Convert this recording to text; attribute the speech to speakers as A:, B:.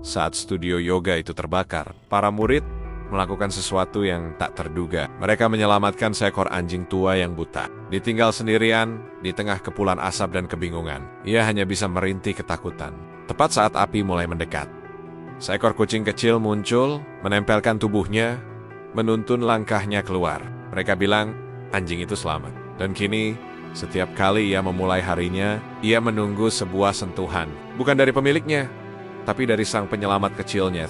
A: Saat studio yoga itu terbakar, para murid melakukan sesuatu yang tak terduga. Mereka menyelamatkan seekor anjing tua yang buta. Ditinggal sendirian di tengah kepulan asap dan kebingungan, ia hanya bisa merintih ketakutan. Tepat saat api mulai mendekat, seekor kucing kecil muncul, menempelkan tubuhnya, menuntun langkahnya keluar. Mereka bilang, anjing itu selamat. Dan kini, setiap kali ia memulai harinya, ia menunggu sebuah sentuhan. Bukan dari pemiliknya, tapi dari sang penyelamat kecilnya.